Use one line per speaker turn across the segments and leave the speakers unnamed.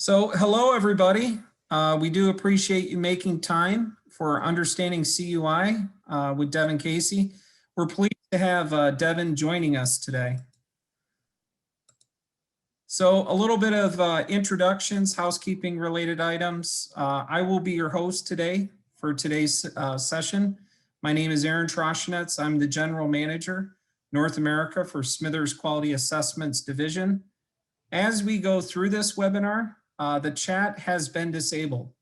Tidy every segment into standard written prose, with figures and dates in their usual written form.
So hello, everybody. We do appreciate you making time for Understanding CUI with Devin Casey. We're pleased to have Devin joining us today. So a little bit of introductions, housekeeping related items. I will be your host today for today's session. My name is Aaron Troshenetz. I'm the General Manager, North America for Smithers Quality Assessments Division. As we go through this webinar, the chat has been disabled.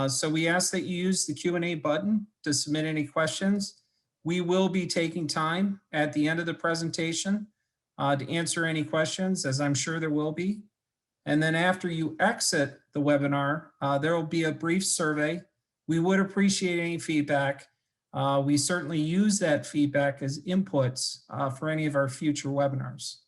So we ask that you use the Q&A button to submit any questions. We will be taking time at the end of the presentation to answer any questions, as I'm sure there will be. And then after you exit the webinar, there will be a brief survey. We would appreciate any feedback. We certainly use that feedback as inputs for any of our future webinars.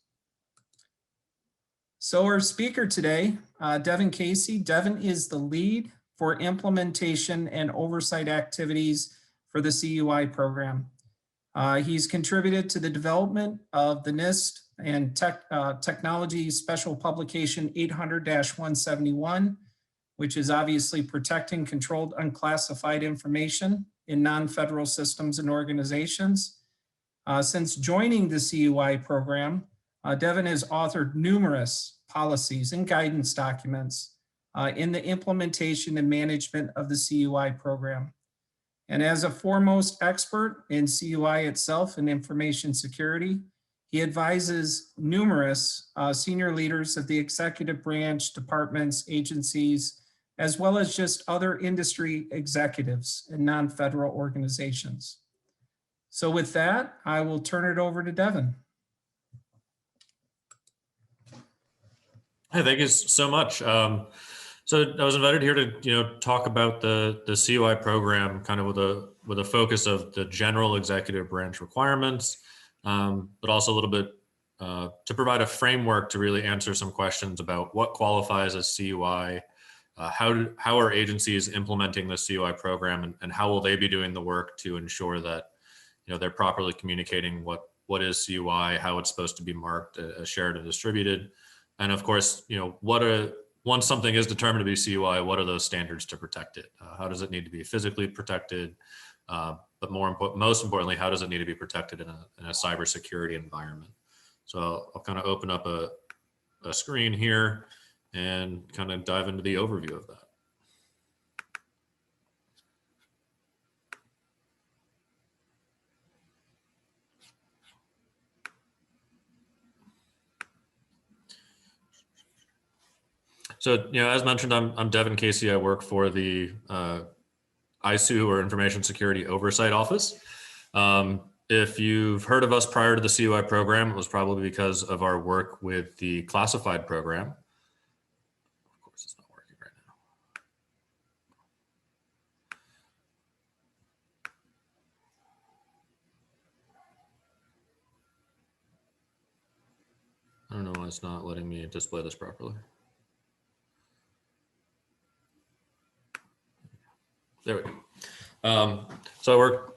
So our speaker today, Devin Casey. Devin is the lead for implementation and oversight activities for the CUI program. He's contributed to the development of the NIST and Technology Special Publication 800-171, which is obviously protecting controlled unclassified information in non-federal systems and organizations. Since joining the CUI program, Devin has authored numerous policies and guidance documents in the implementation and management of the CUI program. And as a foremost expert in CUI itself and information security, he advises numerous senior leaders of the executive branch, departments, agencies, as well as just other industry executives in non-federal organizations. So with that, I will turn it over to Devin.
Hey, thank you so much. So I was invited here to talk about the CUI program, kind of with a focus of the general executive branch requirements, but also a little bit to provide a framework to really answer some questions about what qualifies as CUI, how are agencies implementing the CUI program, and how will they be doing the work to ensure that they're properly communicating what is CUI, how it's supposed to be marked, shared, and distributed. And of course, once something is determined to be CUI, what are those standards to protect it? How does it need to be physically protected? But most importantly, how does it need to be protected in a cybersecurity environment? So I'll kind of open up a screen here and kind of dive into the overview of that. So, as mentioned, I'm Devin Casey. I work for the ISU, or Information Security Oversight Office. If you've heard of us prior to the CUI program, it was probably because of our work with the classified program. Of course, it's not working right now. I don't know why it's not letting me display this properly. There we go. So I work,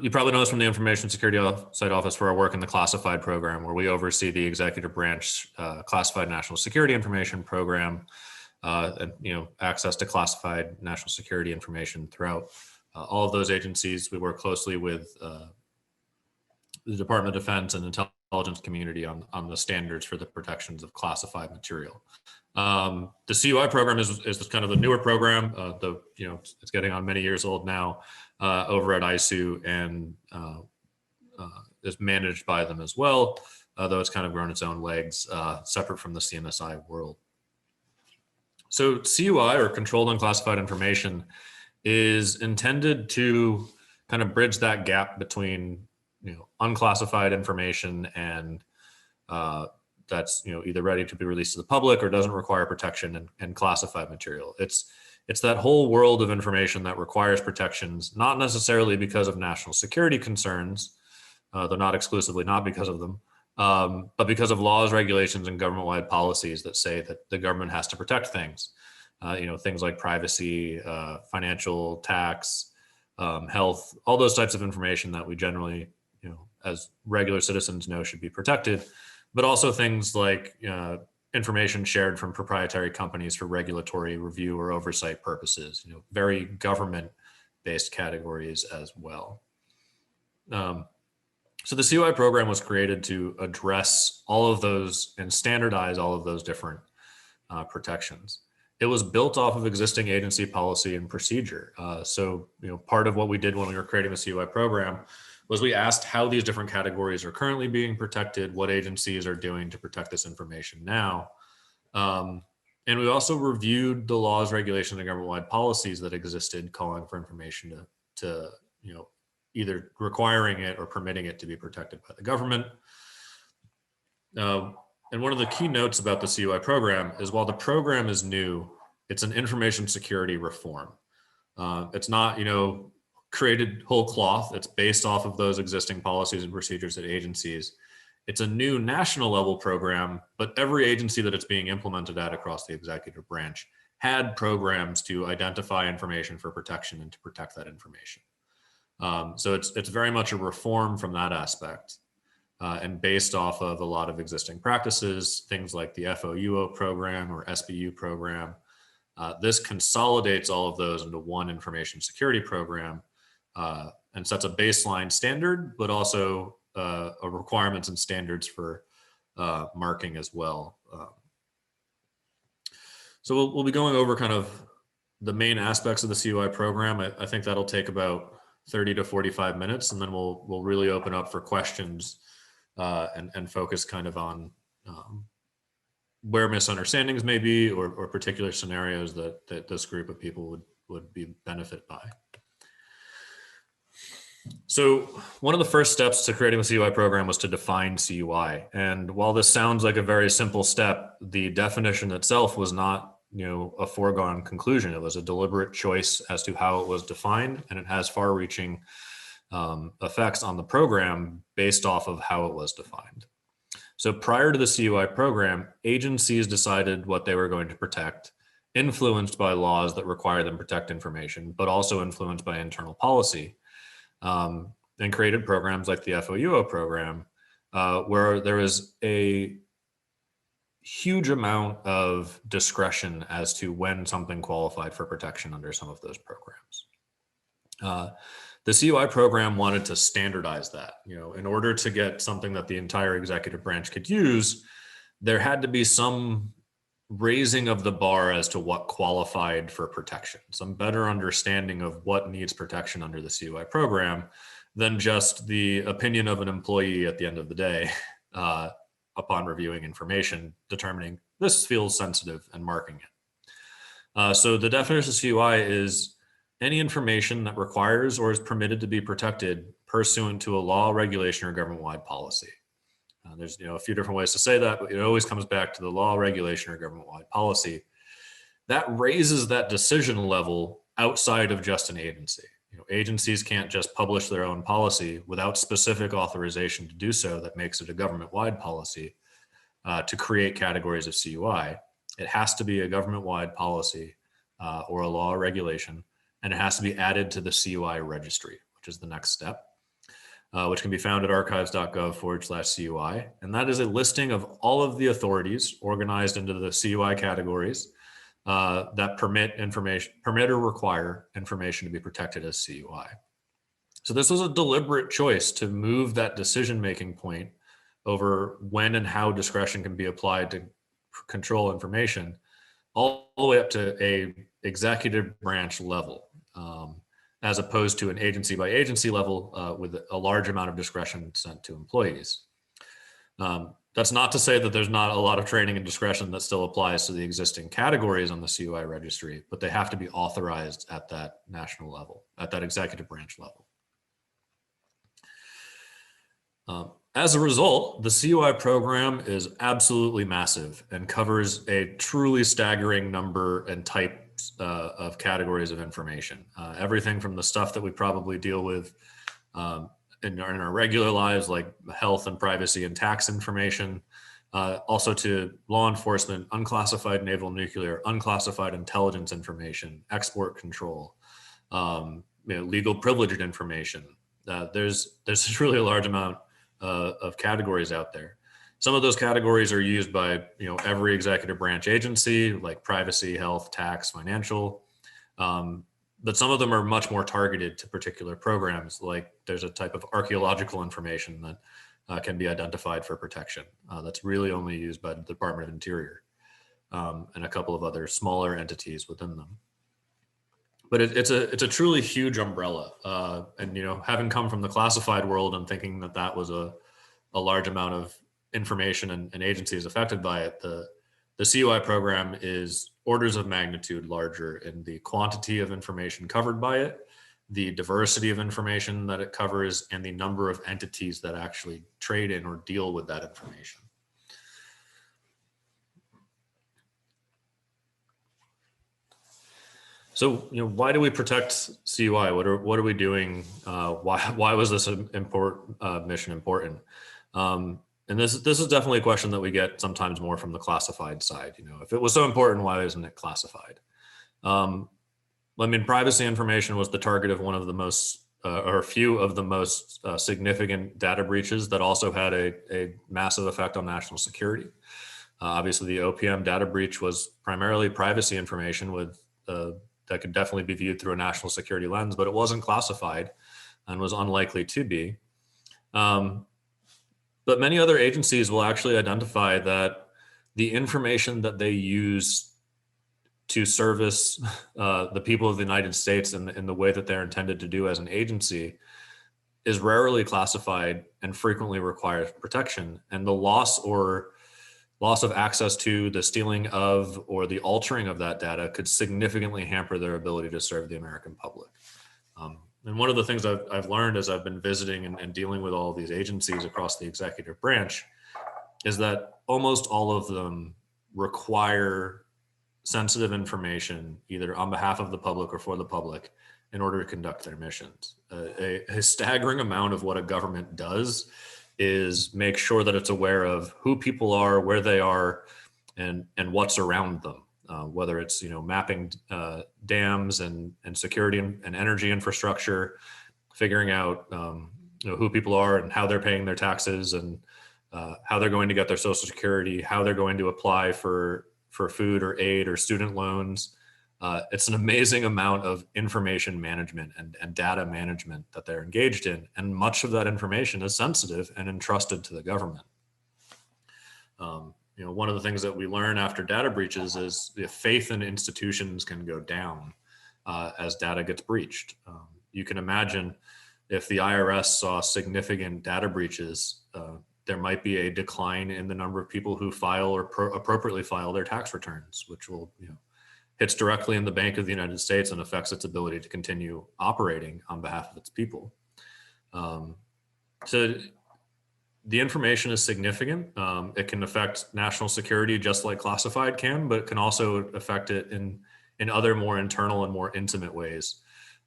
you probably know this from the Information Security Oversight Office, for our work in the classified program, where we oversee the executive branch classified national security information program, and access to classified national security information throughout all of those agencies. We work closely with the Department of Defense and intelligence community on the standards for the protections of classified material. The CUI program is kind of the newer program. It's getting on many years old now, over at ISU, and is managed by them as well, though it's kind of grown its own legs, separate from the CNSI world. So CUI, or Controlled Unclassified Information, is intended to kind of bridge that gap between unclassified information and that's either ready to be released to the public or doesn't require protection, and classified material. It's that whole world of information that requires protections, not necessarily because of national security concerns, though not exclusively, not because of them, but because of laws, regulations, and government-wide policies that say that the government has to protect things. Things like privacy, financial, tax, health, all those types of information that we generally, as regular citizens know, should be protected. But also things like information shared from proprietary companies for regulatory review or oversight purposes, very government-based categories as well. So the CUI program was created to address all of those and standardize all of those different protections. It was built off of existing agency policy and procedure. So part of what we did when we were creating the CUI program was we asked how these different categories are currently being protected, what agencies are doing to protect this information now. And we also reviewed the laws, regulations, and government-wide policies that existed calling for information to either requiring it or permitting it to be protected by the government. And one of the key notes about the CUI program is while the program is new, it's an information security reform. It's not, created whole cloth. It's based off of those existing policies and procedures at agencies. It's a new national level program, but every agency that it's being implemented at across the executive branch had programs to identify information for protection and to protect that information. So it's very much a reform from that aspect. And based off of a lot of existing practices, things like the FOUO program or SBU program. This consolidates all of those into one information security program and sets a baseline standard, but also requirements and standards for marking as well. So we'll be going over kind of the main aspects of the CUI program. I think that'll take about 30 to 45 minutes, and then we'll really open up for questions and focus kind of on where misunderstandings may be or particular scenarios that this group of people would be benefit by. So one of the first steps to creating the CUI program was to define CUI. And while this sounds like a very simple step, the definition itself was not a foregone conclusion. It was a deliberate choice as to how it was defined, and it has far-reaching effects on the program based off of how it was defined. So prior to the CUI program, agencies decided what they were going to protect, influenced by laws that require them to protect information, but also influenced by internal policy, and created programs like the FOUO program, where there is a huge amount of discretion as to when something qualified for protection under some of those programs. The CUI program wanted to standardize that. In order to get something that the entire executive branch could use, there had to be some raising of the bar as to what qualified for protection, some better understanding of what needs protection under the CUI program than just the opinion of an employee at the end of the day upon reviewing information, determining this feels sensitive and marking it. So the definition of CUI is any information that requires or is permitted to be protected pursuant to a law, regulation, or government-wide policy. There's a few different ways to say that, but it always comes back to the law, regulation, or government-wide policy. That raises that decision level outside of just an agency. Agencies can't just publish their own policy without specific authorization to do so that makes it a government-wide policy to create categories of CUI. It has to be a government-wide policy or a law or regulation, and it has to be added to the CUI Registry, which is the next step. Which can be found at archives.gov/CUI. And that is a listing of all of the authorities organized into the CUI categories that permit or require information to be protected as CUI. So this was a deliberate choice to move that decision-making point over when and how discretion can be applied to control information all the way up to a executive branch level. As opposed to an agency by agency level with a large amount of discretion sent to employees. That's not to say that there's not a lot of training and discretion that still applies to the existing categories on the CUI registry, but they have to be authorized at that national level, at that executive branch level. As a result, the CUI program is absolutely massive and covers a truly staggering number and type of categories of information. Everything from the stuff that we probably deal with in our regular lives, like health and privacy and tax information, also to law enforcement, unclassified naval nuclear, unclassified intelligence information, export control, legal privileged information. There's really a large amount of categories out there. Some of those categories are used by every executive branch agency, like privacy, health, tax, financial. But some of them are much more targeted to particular programs, like there's a type of archaeological information that can be identified for protection. That's really only used by the Department of Interior and a couple of other smaller entities within them. But it's a truly huge umbrella. And having come from the classified world and thinking that was a large amount of information and agencies affected by it, the CUI program is orders of magnitude larger in the quantity of information covered by it, the diversity of information that it covers, and the number of entities that actually trade in or deal with that information. So, why do we protect CUI? What are we doing? Why was this mission important? And this is definitely a question that we get sometimes more from the classified side. If it was so important, why isn't it classified? Privacy information was the target of one of the most, or a few of the most significant data breaches that also had a massive effect on national security. Obviously, the OPM data breach was primarily privacy information that could definitely be viewed through a national security lens, but it wasn't classified and was unlikely to be. But many other agencies will actually identify that the information that they use to service the people of the United States in the way that they're intended to do as an agency is rarely classified and frequently requires protection. And the loss of access to, the stealing of, or the altering of that data could significantly hamper their ability to serve the American public. And one of the things I've learned as I've been visiting and dealing with all of these agencies across the executive branch is that almost all of them require sensitive information, either on behalf of the public or for the public, in order to conduct their missions. A staggering amount of what a government does is make sure that it's aware of who people are, where they are, and what's around them. Whether it's mapping dams and security and energy infrastructure, figuring out who people are and how they're paying their taxes, and how they're going to get their Social Security, how they're going to apply for food or aid or student loans. It's an amazing amount of information management and data management that they're engaged in, and much of that information is sensitive and entrusted to the government. One of the things that we learn after data breaches is the faith in institutions can go down as data gets breached. You can imagine if the IRS saw significant data breaches, there might be a decline in the number of people who file or appropriately file their tax returns, which will, hits directly in the Bank of the United States and affects its ability to continue operating on behalf of its people. So the information is significant. It can affect national security just like classified can, but it can also affect it in other more internal and more intimate ways,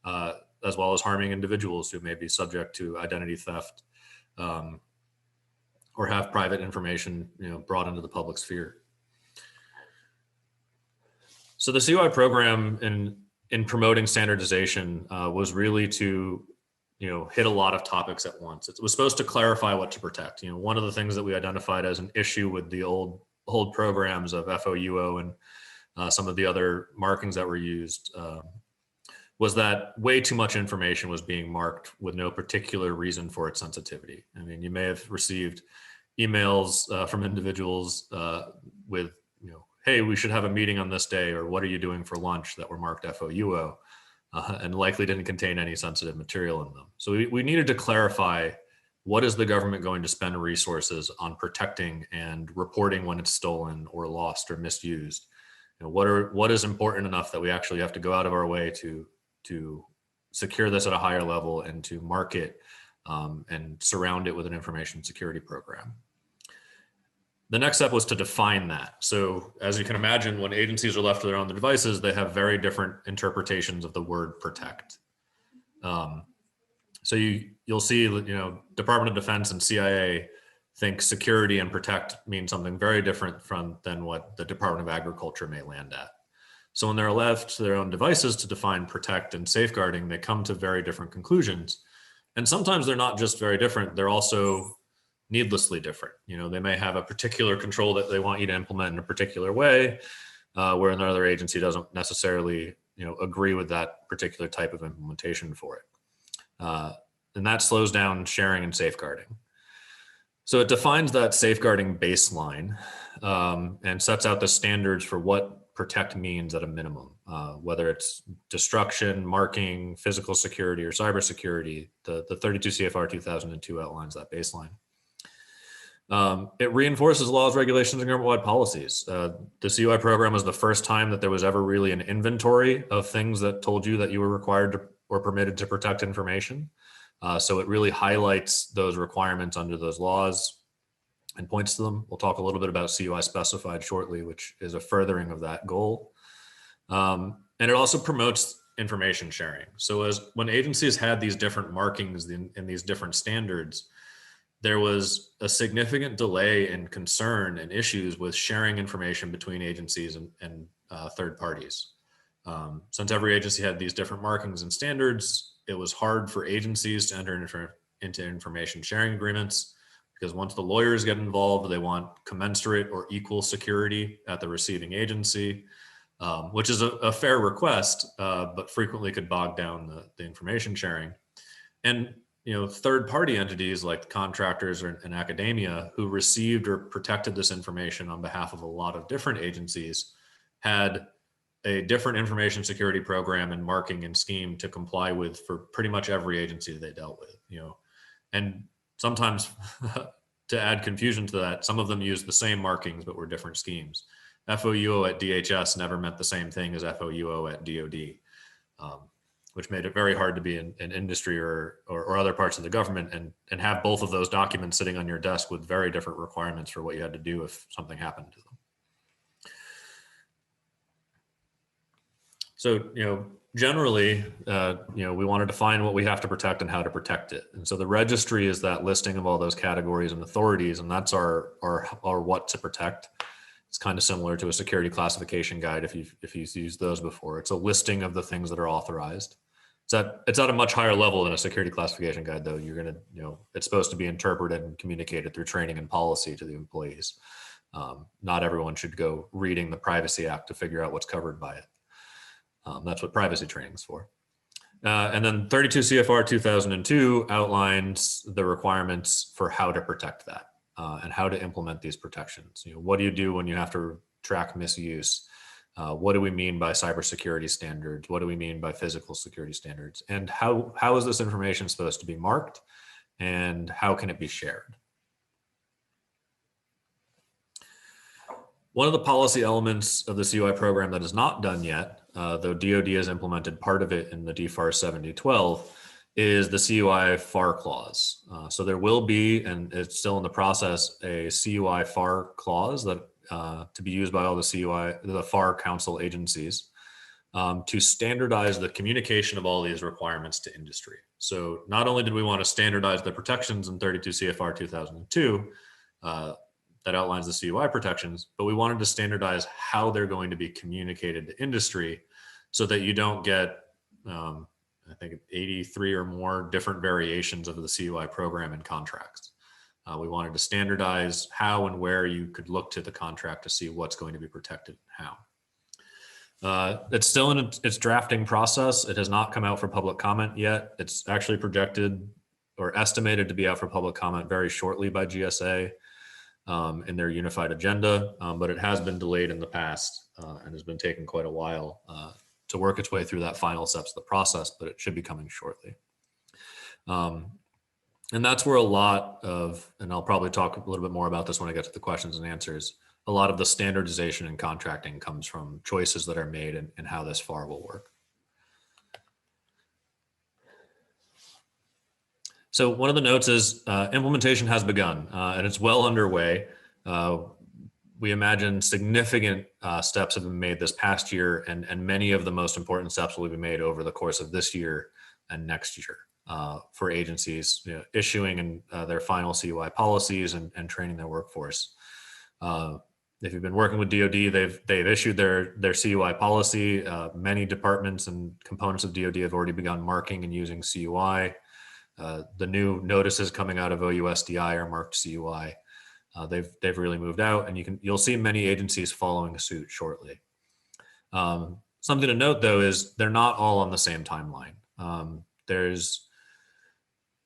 as well as harming individuals who may be subject to identity theft or have private information brought into the public sphere. So the CUI program in promoting standardization was really to hit a lot of topics at once. It was supposed to clarify what to protect. One of the things that we identified as an issue with the old programs of FOUO and some of the other markings that were used was that way too much information was being marked with no particular reason for its sensitivity. I mean, you may have received emails from individuals with, hey, we should have a meeting on this day, or what are you doing for lunch, that were marked FOUO. And likely didn't contain any sensitive material in them. So we needed to clarify, what is the government going to spend resources on protecting and reporting when it's stolen or lost or misused? What is important enough that we actually have to go out of our way to secure this at a higher level and to mark it and surround it with an information security program. The next step was to define that. So as you can imagine, when agencies are left to their own devices, they have very different interpretations of the word protect. So you'll see, Department of Defense and CIA think security and protect mean something very different than what the Department of Agriculture may land at. So when they're left to their own devices to define protect and safeguarding, they come to very different conclusions. And sometimes they're not just very different, they're also needlessly different. They may have a particular control that they want you to implement in a particular way, where another agency doesn't necessarily, agree with that particular type of implementation for it. And that slows down sharing and safeguarding. So it defines that safeguarding baseline and sets out the standards for what protect means at a minimum, whether it's destruction, marking, physical security, or cybersecurity. The 32 CFR 2002 outlines that baseline. It reinforces laws, regulations, and government-wide policies. The CUI program was the first time that there was ever really an inventory of things that told you that you were required to, or permitted to protect information. So it really highlights those requirements under those laws and points to them. We'll talk a little bit about CUI specified shortly, which is a furthering of that goal. And it also promotes information sharing. So when agencies had these different markings in these different standards, there was a significant delay and concern and issues with sharing information between agencies and third parties. Since every agency had these different markings and standards, it was hard for agencies to enter into information sharing agreements, because once the lawyers get involved, they want commensurate or equal security at the receiving agency, which is a fair request, but frequently could bog down the information sharing. And third-party entities like contractors and academia who received or protected this information on behalf of a lot of different agencies had a different information security program and marking and scheme to comply with for pretty much every agency they dealt with. And sometimes to add confusion to that, some of them used the same markings but were different schemes. FOUO at DHS never meant the same thing as FOUO at DoD. Which made it very hard to be in industry or other parts of the government and have both of those documents sitting on your desk with very different requirements for what you had to do if something happened to them. So, generally, we want to define what we have to protect and how to protect it. And so the registry is that listing of all those categories and authorities, and that's our what to protect. It's kind of similar to a security classification guide if you've used those before. It's a listing of the things that are authorized. It's at a much higher level than a security classification guide, though. You're going to, it's supposed to be interpreted and communicated through training and policy to the employees. Not everyone should go reading the Privacy Act to figure out what's covered by it. That's what privacy training is for. And then 32 CFR 2002 outlines the requirements for how to protect that. And how to implement these protections. What do you do when you have to track misuse? What do we mean by cybersecurity standards? What do we mean by physical security standards? And how is this information supposed to be marked? And how can it be shared? One of the policy elements of the CUI program that is not done yet, though DoD has implemented part of it in the DFAR 7012, is the CUI FAR Clause. So there will be, and it's still in the process, a CUI FAR Clause that to be used by all the FAR Council agencies to standardize the communication of all these requirements to industry. So not only did we want to standardize the protections in 32 CFR 2002 that outlines the CUI protections, but we wanted to standardize how they're going to be communicated to industry so that you don't get I think 83 or more different variations of the CUI program and contracts. We wanted to standardize how and where you could look to the contract to see what's going to be protected and how. It's still in its drafting process. It has not come out for public comment yet. It's actually projected or estimated to be out for public comment very shortly by GSA in their unified agenda, but it has been delayed in the past and has been taking quite a while to work its way through that final steps of the process, but it should be coming shortly. And that's where a lot of, and I'll probably talk a little bit more about this when I get to the questions and answers, a lot of the standardization and contracting comes from choices that are made and how this FAR will work. So one of the notes is implementation has begun and it's well underway. We imagine significant steps have been made this past year, and many of the most important steps will be made over the course of this year and next year for agencies issuing their final CUI policies and training their workforce. If you've been working with DoD, they've issued their CUI policy. Many departments and components of DoD have already begun marking and using CUI. The new notices coming out of OUSDI are marked CUI. They've really moved out, and you'll see many agencies following suit shortly. Something to note though is they're not all on the same timeline.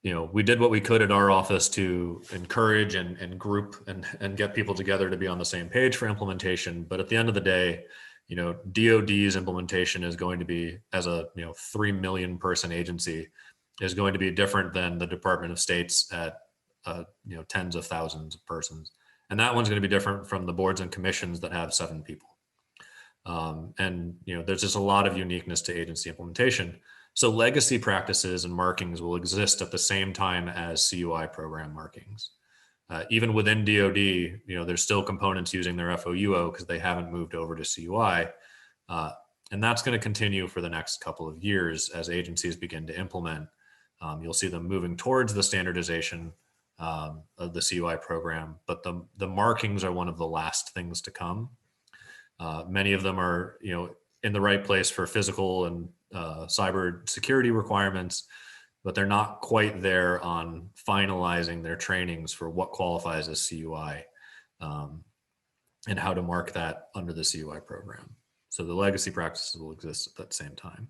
We did what we could at our office to encourage and group and get people together to be on the same page for implementation. But at the end of the day, DoD's implementation is going to be, as a 3 million person agency, is going to be different than the Department of State's at tens of thousands of persons, and that one's going to be different from the boards and commissions that have 7 people. There's just a lot of uniqueness to agency implementation. So legacy practices and markings will exist at the same time as CUI program markings. Even within DoD, there's still components using their FOUO because they haven't moved over to CUI. And that's going to continue for the next couple of years as agencies begin to implement. You'll see them moving towards the standardization of the CUI program, but the markings are one of the last things to come. Many of them are, in the right place for physical and cyber security requirements, but they're not quite there on finalizing their trainings for what qualifies as CUI and how to mark that under the CUI program. So the legacy practices will exist at that same time.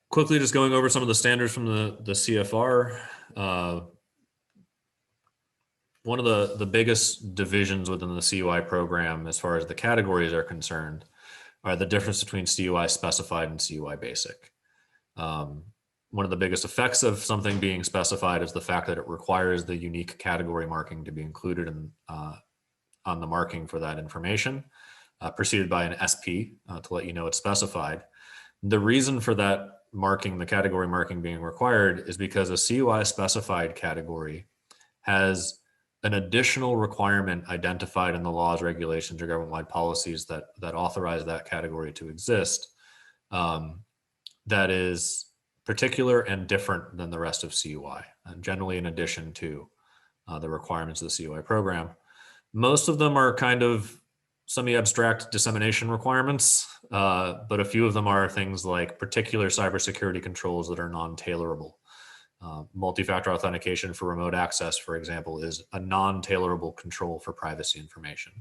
Quickly, just going over some of the standards from the CFR. One of the biggest divisions within the CUI program, as far as the categories are concerned, are the difference between CUI specified and CUI basic. One of the biggest effects of something being specified is the fact that it requires the unique category marking to be included on the marking for that information, preceded by an SP to let you know it's specified. The reason for that marking, the category marking being required, is because a CUI specified category has an additional requirement identified in the laws, regulations, or government-wide policies that authorize that category to exist, that is particular and different than the rest of CUI, and generally in addition to the requirements of the CUI program. Most of them are kind of semi-abstract dissemination requirements, but a few of them are things like particular cybersecurity controls that are non-tailorable. Multi-factor authentication for remote access, for example, is a non-tailorable control for privacy information,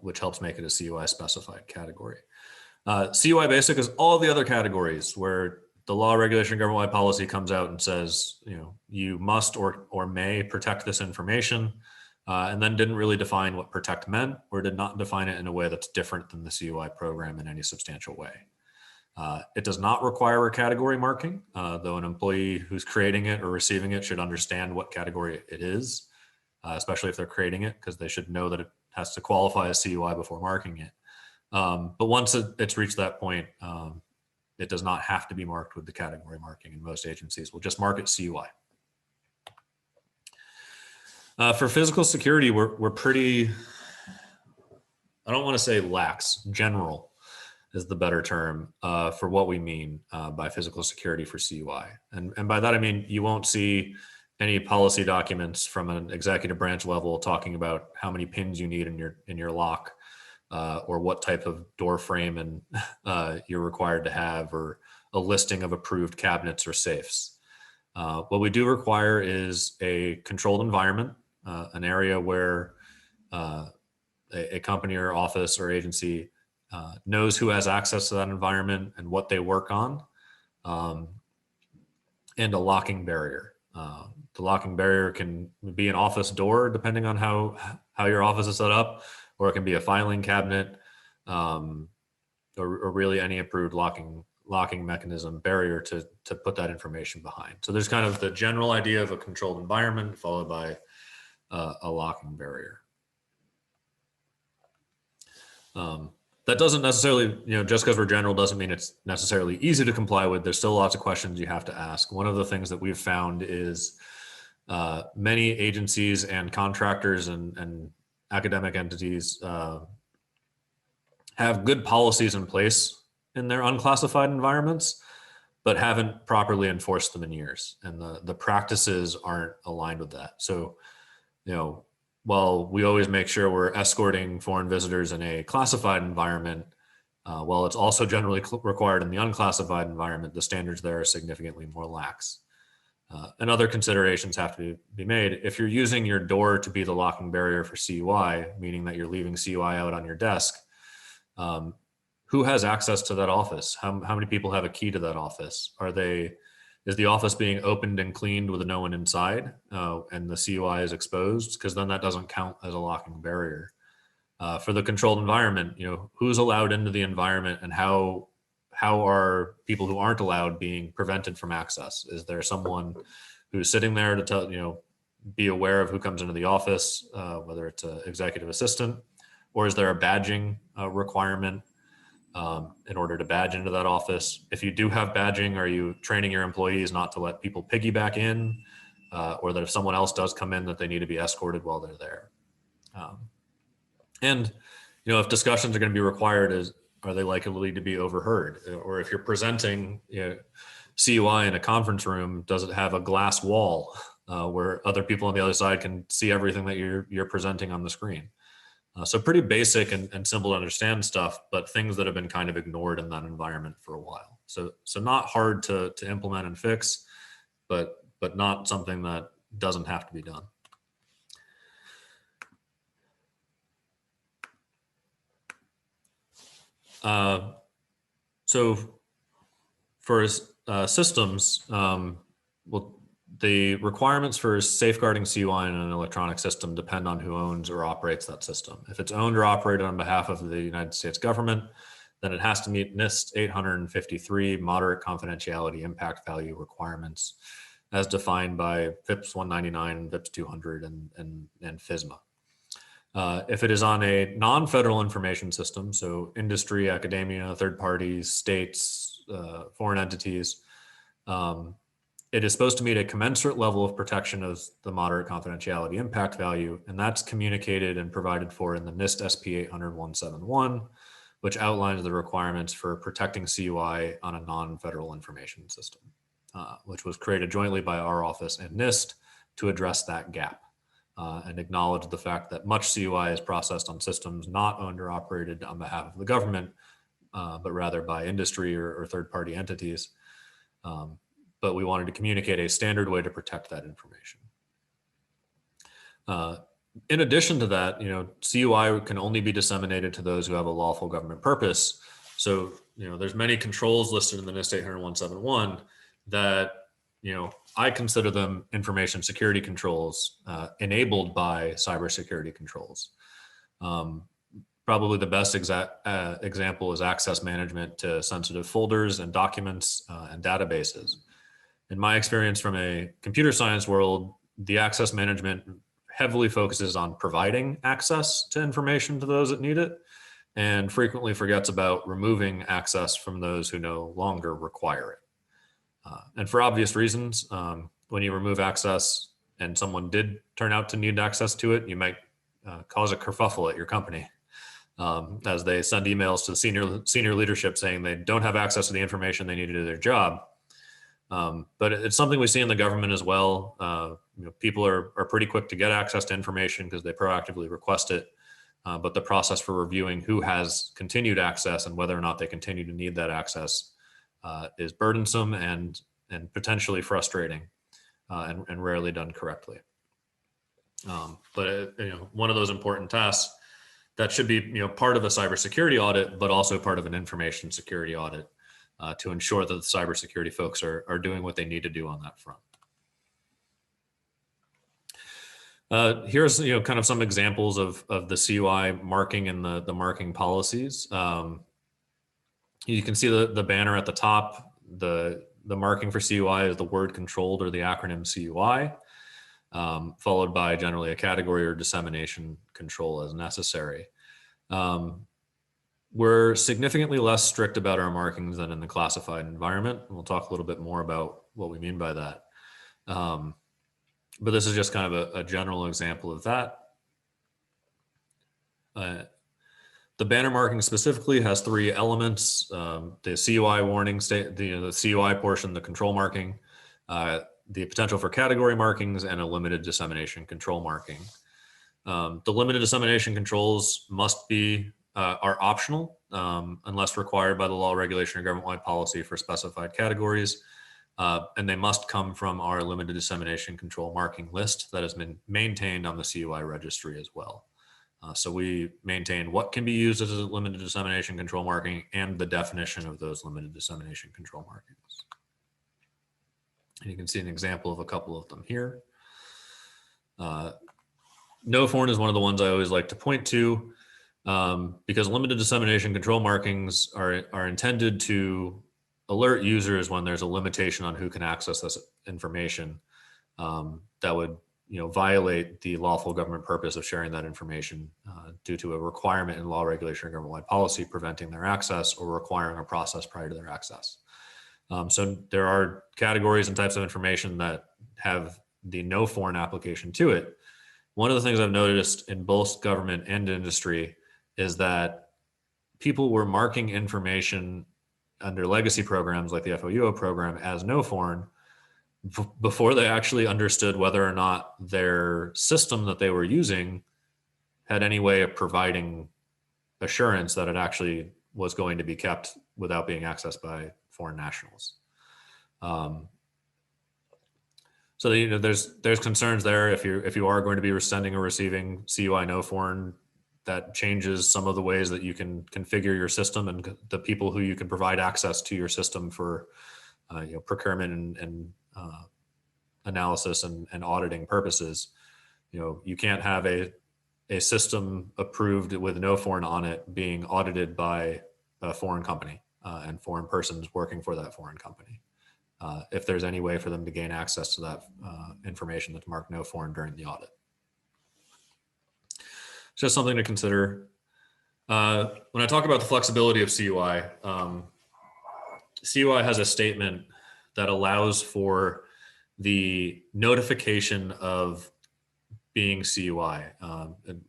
which helps make it a CUI specified category. CUI basic is all the other categories where the law, regulation, government-wide policy comes out and says, you must or may protect this information, and then didn't really define what protect meant, or did not define it in a way that's different than the CUI program in any substantial way. It does not require a category marking, though an employee who's creating it or receiving it should understand what category it is, especially if they're creating it, because they should know that it has to qualify as CUI before marking it. But once it's reached that point, it does not have to be marked with the category marking, and most agencies will just mark it CUI. For physical security, we're pretty, I don't want to say lax, general is the better term for what we mean by physical security for CUI. And by that, I mean, you won't see any policy documents from an executive branch level talking about how many pins you need in your lock, or what type of door frame and you're required to have, or a listing of approved cabinets or safes. What we do require is a controlled environment, an area where a company or office or agency knows who has access to that environment and what they work on, and a locking barrier. The locking barrier can be an office door, depending on how your office is set up, or it can be a filing cabinet, or really any approved locking mechanism barrier to put that information behind. So there's kind of the general idea of a controlled environment followed by a locking barrier. That doesn't necessarily, just because we're general doesn't mean it's necessarily easy to comply with. There's still lots of questions you have to ask. One of the things that we've found is many agencies and contractors and academic entities have good policies in place in their unclassified environments, but haven't properly enforced them in years. And the practices aren't aligned with that. So, while we always make sure we're escorting foreign visitors in a classified environment, While it's also generally required in the unclassified environment, the standards there are significantly more lax. And other considerations have to be made. If you're using your door to be the locking barrier for CUI, meaning that you're leaving CUI out on your desk, who has access to that office? How many people have a key to that office? Is the office being opened and cleaned with no one inside, and the CUI is exposed? Because then that doesn't count as a locking barrier. For the controlled environment, who's allowed into the environment, and how are people who aren't allowed being prevented from access? Is there someone who's sitting there to tell, be aware of who comes into the office, whether it's an executive assistant, or is there a badging requirement in order to badge into that office? If you do have badging, are you training your employees not to let people piggyback in, or that if someone else does come in, that they need to be escorted while they're there? And if discussions are going to be required, are they likely to be overheard? Or if you're presenting CUI in a conference room, does it have a glass wall where other people on the other side can see everything that you're presenting on the screen? So pretty basic and simple to understand stuff, but things that have been kind of ignored in that environment for a while. So not hard to implement and fix, but not something that doesn't have to be done. So for systems, well, the requirements for safeguarding CUI in an electronic system depend on who owns or operates that system. If it's owned or operated on behalf of the United States government, then it has to meet NIST 853 moderate confidentiality impact value requirements as defined by FIPS 199, FIPS 200, and FISMA. If it is on a non-federal information system, so industry, academia, third parties, states, foreign entities, it is supposed to meet a commensurate level of protection of the moderate confidentiality impact value, and that's communicated and provided for in the NIST SP 800-171, which outlines the requirements for protecting CUI on a non-federal information system, which was created jointly by our office and NIST to address that gap. And acknowledge the fact that much CUI is processed on systems not owned or operated on behalf of the government, but rather by industry or third-party entities. But we wanted to communicate a standard way to protect that information. In addition to that, CUI can only be disseminated to those who have a lawful government purpose. So, there's many controls listed in the NIST 800-171 that I consider them information security controls enabled by cybersecurity controls. Probably the best example is access management to sensitive folders and documents and databases. In my experience from a computer science world, the access management heavily focuses on providing access to information to those that need it, and frequently forgets about removing access from those who no longer require it. And for obvious reasons, when you remove access and someone did turn out to need access to it, you might cause a kerfuffle at your company as they send emails to the senior leadership saying they don't have access to the information they need to do their job. But it's something we see in the government as well. People are pretty quick to get access to information because they proactively request it. But the process for reviewing who has continued access and whether or not they continue to need that access is burdensome and potentially frustrating, and rarely done correctly. But one of those important tasks that should be part of a cybersecurity audit, but also part of an information security audit to ensure that the cybersecurity folks are doing what they need to do on that front. Here's kind of some examples of the CUI marking and the marking policies. You can see the banner at the top. The marking for CUI is the word controlled or the acronym CUI, followed by generally a category or dissemination control as necessary. We're significantly less strict about our markings than in the classified environment. We'll talk a little bit more about what we mean by that. But this is just kind of a general example of that. The banner marking specifically has three elements: the CUI warning, the CUI portion, the control marking, the potential for category markings, and a limited dissemination control marking. The limited dissemination controls are optional. unless required by the law, regulation, or government-wide policy for specified categories. And they must come from our limited dissemination control marking list that has been maintained on the CUI registry as well. So we maintain what can be used as a limited dissemination control marking and the definition of those limited dissemination control markings. And you can see an example of a couple of them here. Noforn is one of the ones I always like to point to because limited dissemination control markings are intended to alert users when there's a limitation on who can access this information that would violate the lawful government purpose of sharing that information due to a requirement in law, regulation, or government-wide policy preventing their access or requiring a process prior to their access. So there are categories and types of information that have the Noforn application to it. One of the things I've noticed in both government and industry is that people were marking information under legacy programs like the FOUO program as Noforn before they actually understood whether or not their system that they were using had any way of providing assurance that it actually was going to be kept without being accessed by foreign nationals. So there's concerns there if you are going to be sending or receiving CUI Noforn, that changes some of the ways that you can configure your system and the people who you can provide access to your system for procurement and analysis and auditing purposes. You can't have a system approved with Noforn on it being audited by a foreign company and foreign persons working for that foreign company. If there's any way for them to gain access to that information that's marked Noforn during the audit. Just something to consider. When I talk about the flexibility of CUI, CUI has a statement that allows for the notification of being CUI.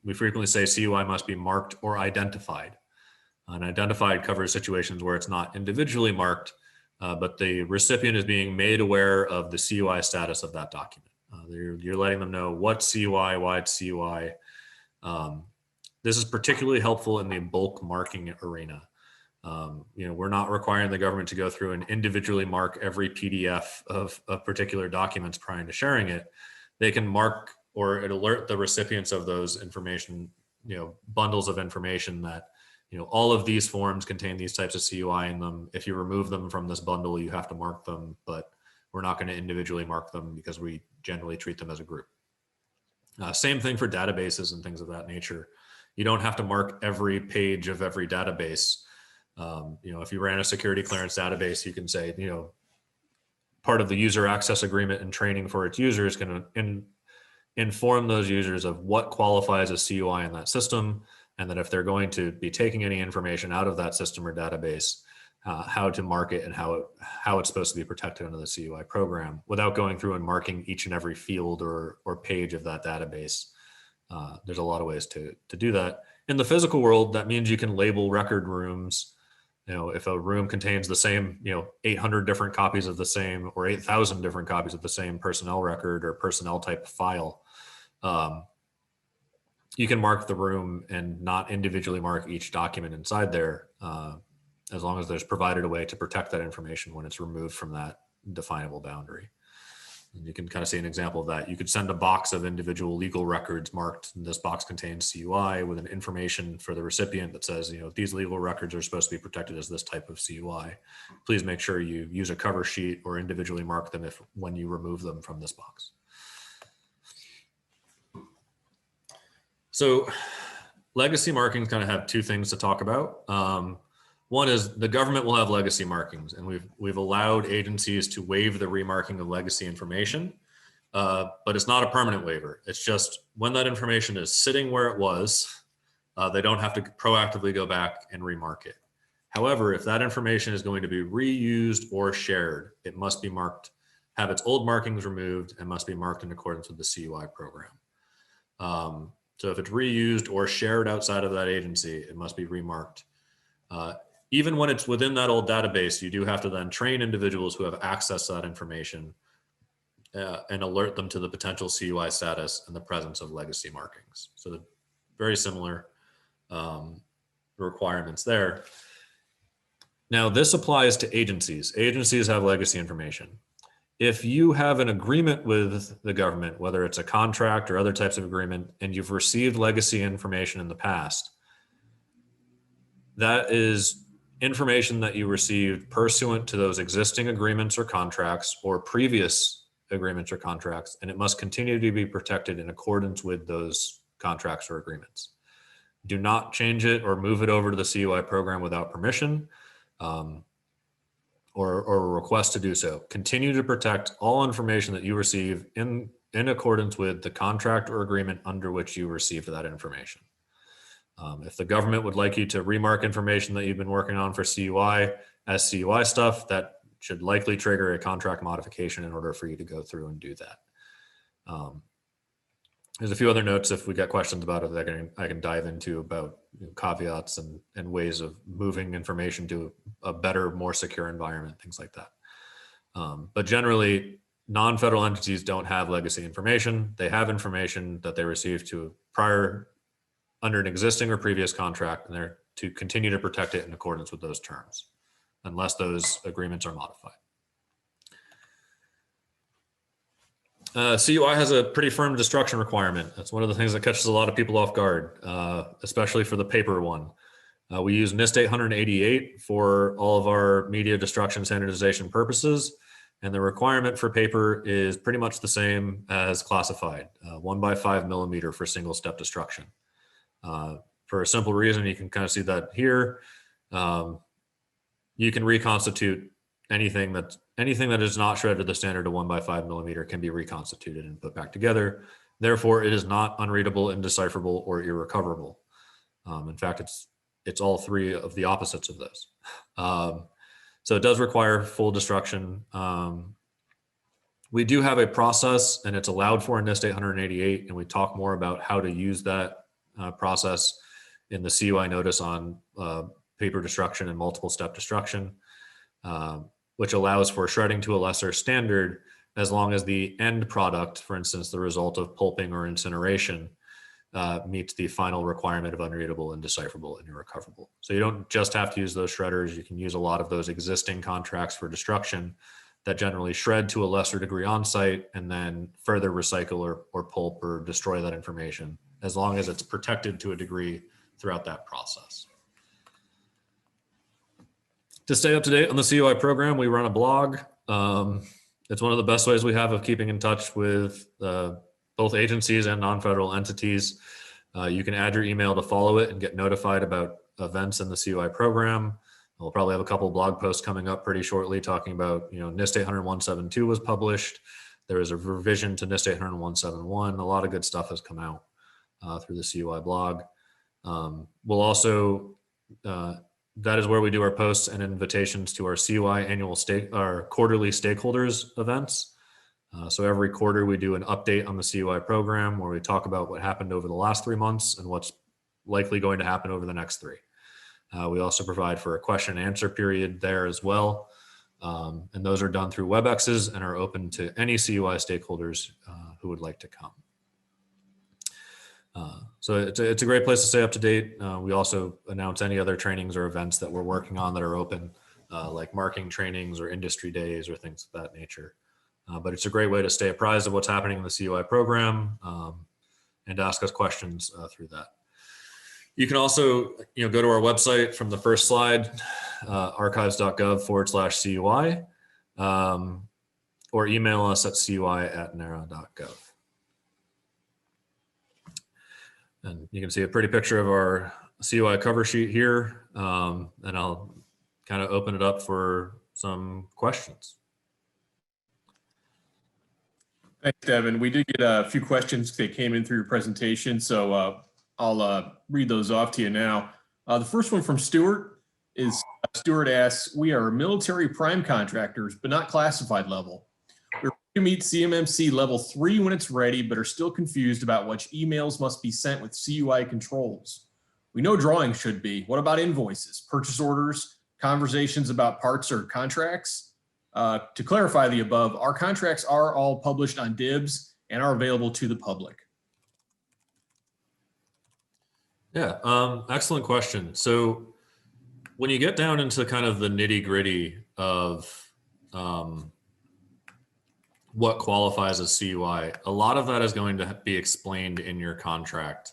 We frequently say CUI must be marked or identified. And identified covers situations where it's not individually marked, but the recipient is being made aware of the CUI status of that document. You're letting them know what CUI, why it's CUI. This is particularly helpful in the bulk marking arena. We're not requiring the government to go through and individually mark every PDF of particular documents prior to sharing it. They can mark or alert the recipients of those information, bundles of information that, all of these forms contain these types of CUI in them. If you remove them from this bundle, you have to mark them, but we're not going to individually mark them because we generally treat them as a group. Same thing for databases and things of that nature. You don't have to mark every page of every database. If you ran a security clearance database, you can say, part of the user access agreement and training for its users can inform those users of what qualifies as CUI in that system, and that if they're going to be taking any information out of that system or database, how to mark it and how it's supposed to be protected under the CUI program without going through and marking each and every field or page of that database. There's a lot of ways to do that. In the physical world, that means you can label record rooms. If a room contains the same, 800 different copies of the same or 8,000 different copies of the same personnel record or personnel type file, you can mark the room and not individually mark each document inside there, as long as there's provided a way to protect that information when it's removed from that definable boundary. And you can kind of see an example of that. You could send a box of individual legal records marked. This box contains CUI with an information for the recipient that says, these legal records are supposed to be protected as this type of CUI. Please make sure you use a cover sheet or individually mark them when you remove them from this box. So legacy markings kind of have two things to talk about. One is the government will have legacy markings, and we've allowed agencies to waive the remarking of legacy information, but it's not a permanent waiver. It's just when that information is sitting where it was, they don't have to proactively go back and remark it. However, if that information is going to be reused or shared, it must be marked, have its old markings removed, and must be marked in accordance with the CUI program. So if it's reused or shared outside of that agency, it must be remarked. Even when it's within that old database, you do have to then train individuals who have access to that information and alert them to the potential CUI status and the presence of legacy markings. So very similar. requirements there. Now, this applies to agencies. Agencies have legacy information. If you have an agreement with the government, whether it's a contract or other types of agreement, and you've received legacy information in the past, that is information that you received pursuant to those existing agreements or contracts or previous agreements or contracts, and it must continue to be protected in accordance with those contracts or agreements. Do not change it or move it over to the CUI program without permission or a request to do so. Continue to protect all information that you receive in accordance with the contract or agreement under which you received that information. If the government would like you to remark information that you've been working on for CUI as CUI stuff, that should likely trigger a contract modification in order for you to go through and do that. There's a few other notes if we get questions about it that I can dive into about caveats and ways of moving information to a better, more secure environment, things like that. But generally, non-federal entities don't have legacy information. They have information that they received under an existing or previous contract, and they're to continue to protect it in accordance with those terms, unless those agreements are modified. CUI has a pretty firm destruction requirement. That's one of the things that catches a lot of people off guard, especially for the paper one. We use NIST 888 for all of our media destruction standardization purposes, and the requirement for paper is pretty much the same as classified, 1 by 5 millimeter for single step destruction. For a simple reason, you can kind of see that here. You can reconstitute anything that is not shredded to the standard of 1 by 5 millimeter can be reconstituted and put back together. Therefore, it is not unreadable, indecipherable, or irrecoverable. In fact, it's all three of the opposites of those. So it does require full destruction. We do have a process, and it's allowed for in NIST 888, and we talk more about how to use that process in the CUI notice on paper destruction and multiple step destruction, which allows for shredding to a lesser standard as long as the end product, for instance, the result of pulping or incineration, meets the final requirement of unreadable, indecipherable, and irrecoverable. So you don't just have to use those shredders. You can use a lot of those existing contracts for destruction that generally shred to a lesser degree on site and then further recycle or pulp or destroy that information, as long as it's protected to a degree throughout that process. To stay up to date on the CUI program, we run a blog. It's one of the best ways we have of keeping in touch with both agencies and non-federal entities. You can add your email to follow it and get notified about events in the CUI program. We'll probably have a couple of blog posts coming up pretty shortly talking about, NIST 800-172 was published. There is a revision to NIST 800-171. A lot of good stuff has come out through the CUI blog. We'll also, that is where we do our posts and invitations to our CUI our quarterly stakeholders events. So every quarter we do an update on the CUI program where we talk about what happened over the last 3 months and what's likely going to happen over the next 3. We also provide for a question and answer period there as well. And those are done through WebExes and are open to any CUI stakeholders who would like to come. So it's a great place to stay up to date. We also announce any other trainings or events that we're working on that are open, like marking trainings or industry days or things of that nature. But it's a great way to stay apprised of what's happening in the CUI program and ask us questions through that. You can also go to our website from the first slide, archives.gov/CUI, or email us at cui@nara.gov. And you can see a pretty picture of our CUI cover sheet here, and I'll kind of open it up for some questions.
Thanks, Devin. We did get a few questions that came in through your presentation, so I'll read those off to you now. The first one from Stuart is, Stuart asks, we are military prime contractors, but not classified level. We're to meet CMMC level 3 when it's ready, but are still confused about which emails must be sent with CUI controls. We know drawings should be. What about invoices, purchase orders, conversations about parts or contracts? To clarify the above, our contracts are all published on DIBS and are available to the public.
Yeah, excellent question. So when you get down into kind of the nitty gritty of what qualifies as CUI, a lot of that is going to be explained in your contract.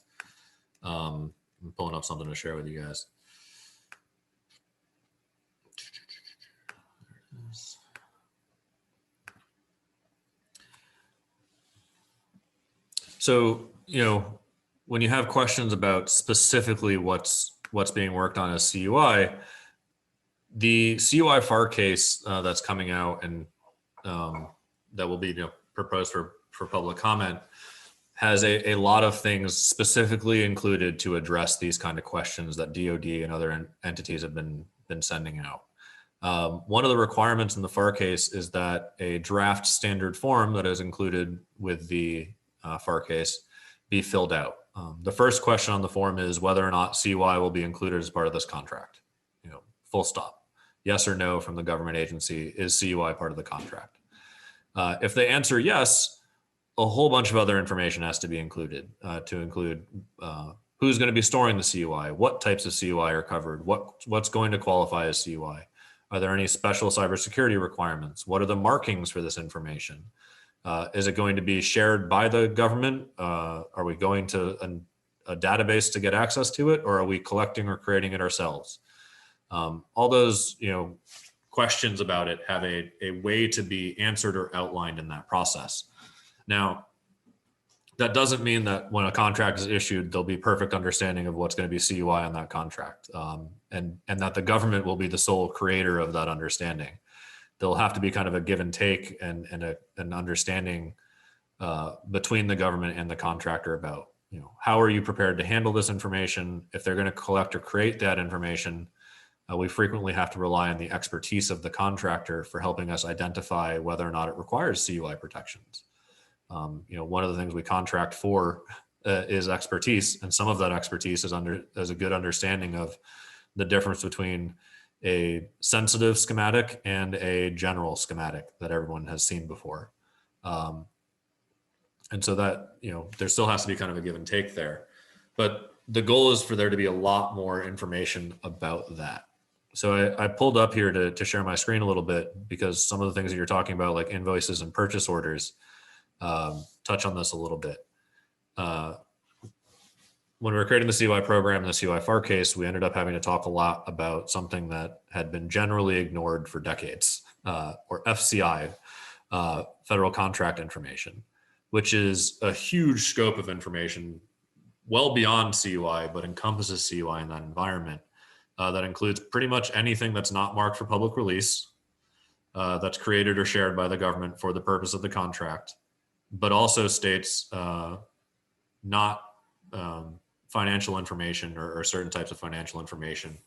I'm pulling up something to share with you guys. So, when you have questions about specifically what's being worked on as CUI, the CUI FAR case that's coming out and that will be proposed for public comment has a lot of things specifically included to address these kind of questions that DoD and other entities have been sending out. One of the requirements in the FAR case is that a draft standard form that is included with the FAR case be filled out. The first question on the form is whether or not CUI will be included as part of this contract. Full stop. Yes or no from the government agency, is CUI part of the contract? If they answer yes, a whole bunch of other information has to be included to include who's going to be storing the CUI, what types of CUI are covered, what's going to qualify as CUI. Are there any special cybersecurity requirements? What are the markings for this information? Is it going to be shared by the government? Are we going to a database to get access to it, or are we collecting or creating it ourselves? All those questions about it have a way to be answered or outlined in that process. Now, that doesn't mean that when a contract is issued, there'll be perfect understanding of what's going to be CUI on that contract, and that the government will be the sole creator of that understanding. There'll have to be kind of a give and take and an understanding between the government and the contractor about, how are you prepared to handle this information? If they're going to collect or create that information, we frequently have to rely on the expertise of the contractor for helping us identify whether or not it requires CUI protections. One of the things we contract for is expertise, and some of that expertise is a good understanding of the difference between a sensitive schematic and a general schematic that everyone has seen before. And so that, there still has to be kind of a give and take there. But the goal is for there to be a lot more information about that. So I pulled up here to share my screen a little bit, because some of the things that you're talking about, like invoices and purchase orders, touch on this a little bit. When we were creating the CUI program and the CUI FAR case, we ended up having to talk a lot about something that had been generally ignored for decades, or FCI, federal contract information, which is a huge scope of information well beyond CUI, but encompasses CUI in that environment. That includes pretty much anything that's not marked for public release, that's created or shared by the government for the purpose of the contract, but also states not financial information or certain types of financial information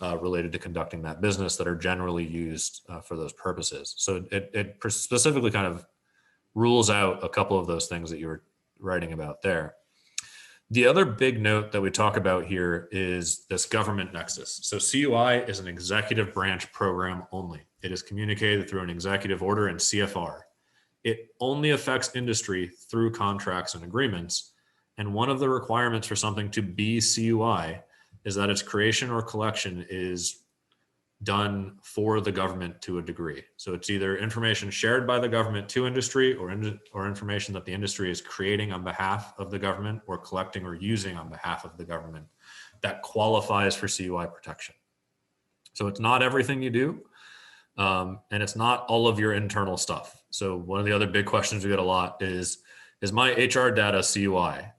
related to conducting that business that are generally used for those purposes. So it specifically kind of rules out a couple of those things that you were writing about there. The other big note that we talk about here is this government nexus. So CUI is an executive branch program only. It is communicated through an executive order and CFR. It only affects industry through contracts and agreements. And one of the requirements for something to be CUI is that its creation or collection is done for the government to a degree. So it's either information shared by the government to industry, or information that the industry is creating on behalf of the government or collecting or using on behalf of the government that qualifies for CUI protection. So it's not everything you do, and it's not all of your internal stuff. So one of the other big questions we get a lot is my HR data CUI?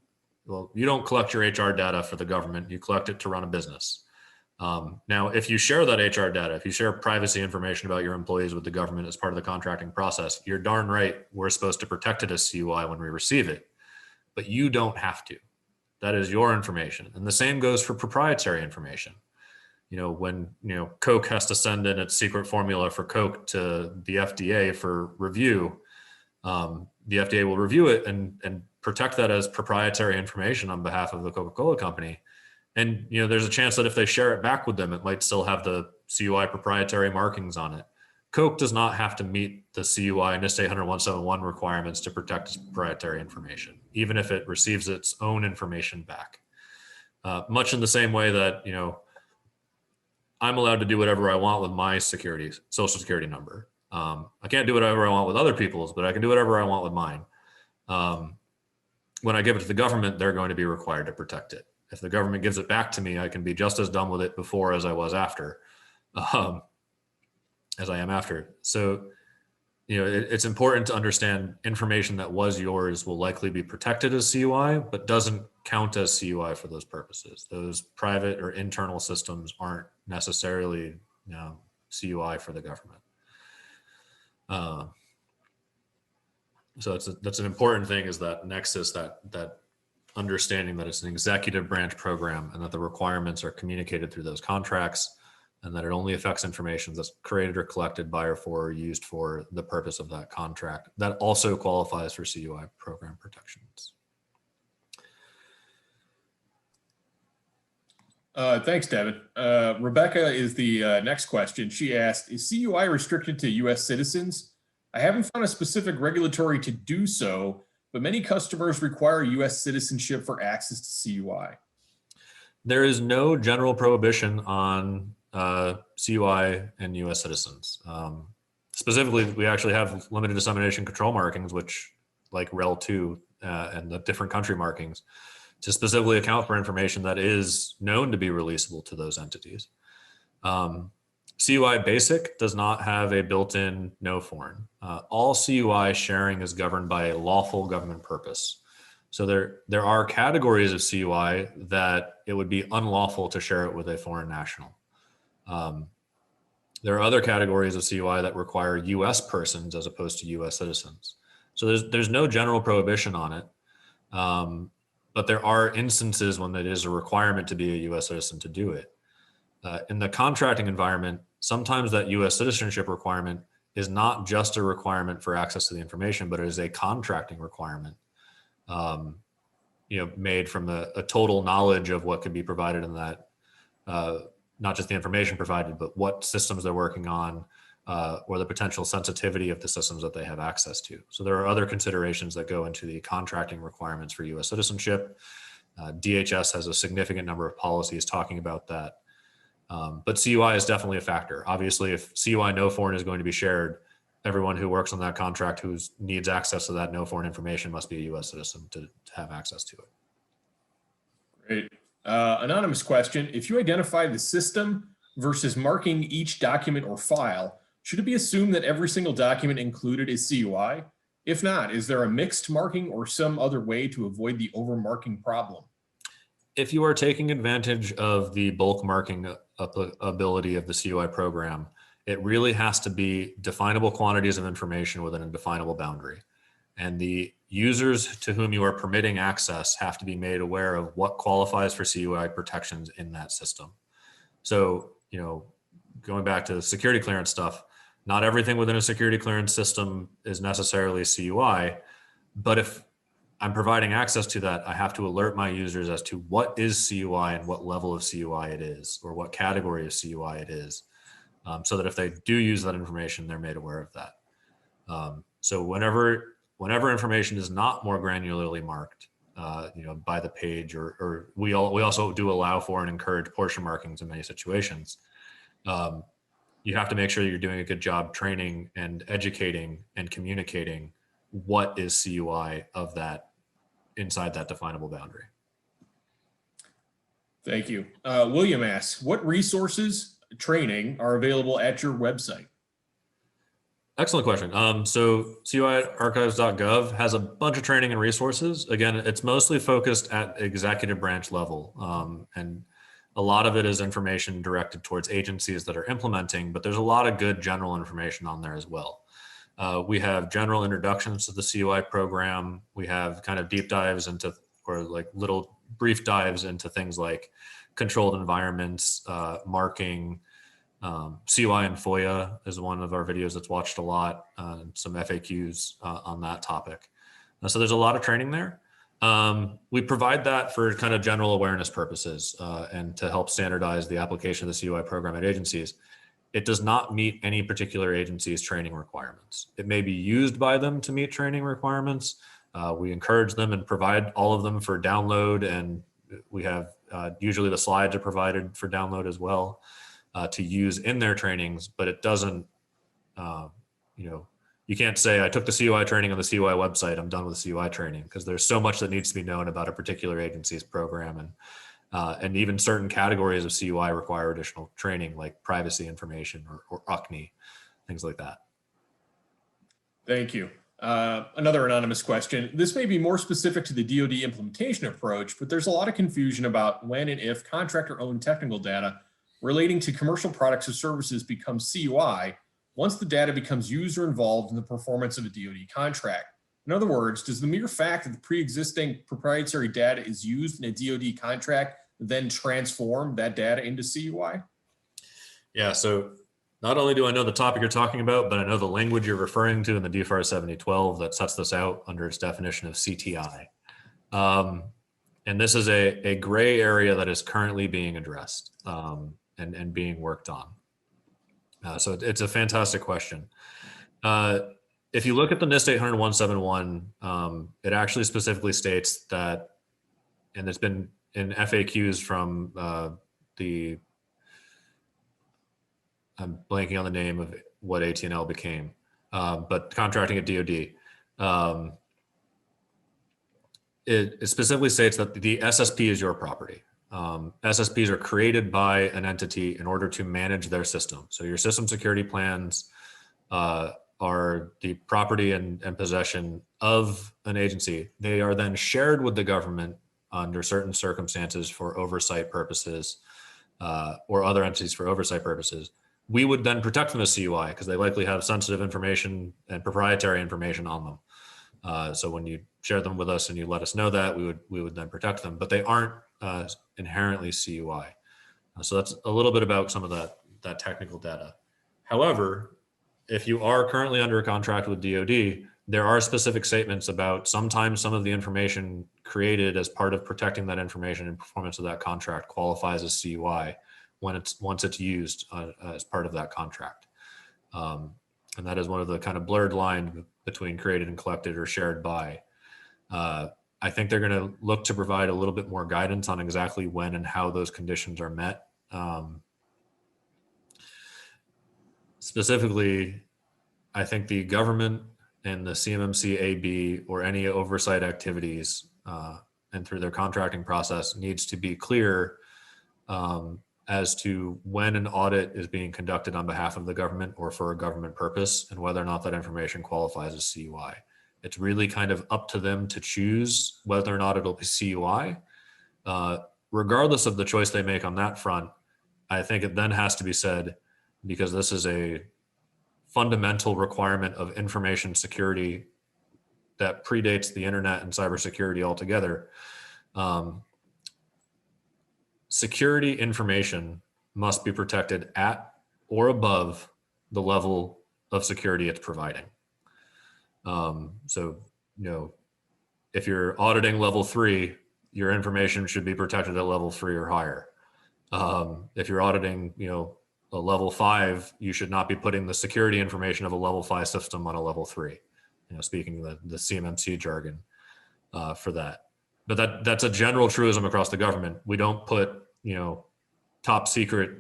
Well, you don't collect your HR data for the government, you collect it to run a business. Now, if you share that HR data, if you share privacy information about your employees with the government as part of the contracting process, you're darn right, we're supposed to protect it as CUI when we receive it, but you don't have to. That is your information. And the same goes for proprietary information. When, Coke has to send in its secret formula for Coke to the FDA for review, the FDA will review it and protect that as proprietary information on behalf of the Coca-Cola company. And, there's a chance that if they share it back with them, it might still have the CUI proprietary markings on it. Coke does not have to meet the CUI NIST 800-171 requirements to protect its proprietary information, even if it receives its own information back. much in the same way that, I'm allowed to do whatever I want with my social security number. I can't do whatever I want with other people's, but I can do whatever I want with mine. When I give it to the government, they're going to be required to protect it. If the government gives it back to me, I can be just as dumb with it before as I was after, as I am after. So, it's important to understand information that was yours will likely be protected as CUI, but doesn't count as CUI for those purposes. Those private or internal systems aren't necessarily, CUI for the government. So that's an important thing, is that nexus, that understanding that it's an executive branch program and that the requirements are communicated through those contracts, and that it only affects information that's created or collected by or for or used for the purpose of that contract. That also qualifies for CUI program protections.
Thanks, Devin. Rebecca is the next question. She asked, is CUI restricted to U.S. citizens? I haven't found a specific regulatory to do so, but many customers require U.S. citizenship for access to CUI.
There is no general prohibition on CUI and U.S. citizens. Specifically, we actually have limited dissemination control markings, which, like REL 2 and the different country markings, to specifically account for information that is known to be releasable to those entities. CUI Basic does not have a built-in Noforn. All CUI sharing is governed by a lawful government purpose. So there are categories of CUI that it would be unlawful to share it with a foreign national. There are other categories of CUI that require U.S. persons as opposed to U.S. citizens. So there's no general prohibition on it, but there are instances when it is a requirement to be a U.S. citizen to do it. In the contracting environment, sometimes that U.S. citizenship requirement is not just a requirement for access to the information, but it is a contracting requirement, made from a total knowledge of what could be provided in that, not just the information provided, but what systems they're working on, or the potential sensitivity of the systems that they have access to. So there are other considerations that go into the contracting requirements for U.S. citizenship. DHS has a significant number of policies talking about that. But CUI is definitely a factor. Obviously, if CUI Noforn is going to be shared, everyone who works on that contract who needs access to that Noforn information must be a U.S. citizen to have access to it.
Great. Anonymous question. If you identify the system versus marking each document or file, should it be assumed that every single document included is CUI? If not, is there a mixed marking or some other way to avoid the overmarking problem?
If you are taking advantage of the bulk marking ability of the CUI program, it really has to be definable quantities of information within a definable boundary. And the users to whom you are permitting access have to be made aware of what qualifies for CUI protections in that system. So, going back to the security clearance stuff, not everything within a security clearance system is necessarily CUI, but if I'm providing access to that, I have to alert my users as to what is CUI and what level of CUI it is, or what category of CUI it is, so that if they do use that information, they're made aware of that. So whenever information is not more granularly marked, by the page, or we also do allow for and encourage portion markings in many situations. You have to make sure you're doing a good job training and educating and communicating what is CUI of that inside that definable boundary.
Thank you. William asks, what resources, training are available at your website?
Excellent question. So CUIarchives.gov has a bunch of training and resources. Again, it's mostly focused at executive branch level. And a lot of it is information directed towards agencies that are implementing, but there's a lot of good general information on there as well. We have general introductions to the CUI program. We have kind of deep dives into, or like little brief dives into things like controlled environments, marking. CUI and FOIA is one of our videos that's watched a lot, some FAQs on that topic. So there's a lot of training there. We provide that for kind of general awareness purposes and to help standardize the application of the CUI program at agencies. It does not meet any particular agency's training requirements. It may be used by them to meet training requirements. We encourage them and provide all of them for download and we have usually the slides are provided for download as well to use in their trainings, but it doesn't, you can't say I took the CUI training on the CUI website, I'm done with CUI training, because there's so much that needs to be known about a particular agency's program, and even certain categories of CUI require additional training, like privacy information or UCNI, things like that.
Thank you. Another anonymous question. This may be more specific to the DoD implementation approach, but there's a lot of confusion about when and if contractor-owned technical data relating to commercial products or services becomes CUI once the data becomes user involved in the performance of a DoD contract. In other words, does the mere fact that the pre-existing proprietary data is used in a DoD contract then transform that data into CUI?
Yeah, so not only do I know the topic you're talking about, but I know the language you're referring to in the DFAR 7012 that sets this out under its definition of CTI. And this is a gray area that is currently being addressed and being worked on. So it's a fantastic question. If you look at the NIST 800-171, it actually specifically states that, and it's been in FAQs from I'm blanking on the name of what AT&L became, but contracting at DoD. It specifically states that the SSP is your property. SSPs are created by an entity in order to manage their system. So your system security plans are the property and possession of an agency. They are then shared with the government under certain circumstances for oversight purposes or other entities for oversight purposes. We would then protect them as CUI because they likely have sensitive information and proprietary information on them. So when you share them with us and you let us know that, we would then protect them, but they aren't inherently CUI. So that's a little bit about some of that technical data. However, if you are currently under a contract with DoD, there are specific statements about sometimes some of the information created as part of protecting that information and performance of that contract qualifies as CUI once it's used as part of that contract. And that is one of the kind of blurred lines between created and collected or shared by. I think they're going to look to provide a little bit more guidance on exactly when and how those conditions are met. Specifically, I think the government and the CMMC AB or any oversight activities and through their contracting process needs to be clear as to when an audit is being conducted on behalf of the government or for a government purpose and whether or not that information qualifies as CUI. It's really kind of up to them to choose whether or not it'll be CUI. Regardless of the choice they make on that front, I think it then has to be said, because this is a fundamental requirement of information security that predates the internet and cybersecurity altogether. Security information must be protected at or above the level of security it's providing. So, if you're auditing level 3, your information should be protected at level 3 or higher. If you're auditing, a level 5, you should not be putting the security information of a level 5 system on a level 3. Speaking the CMMC jargon for that. But that's a general truism across the government. We don't put, top secret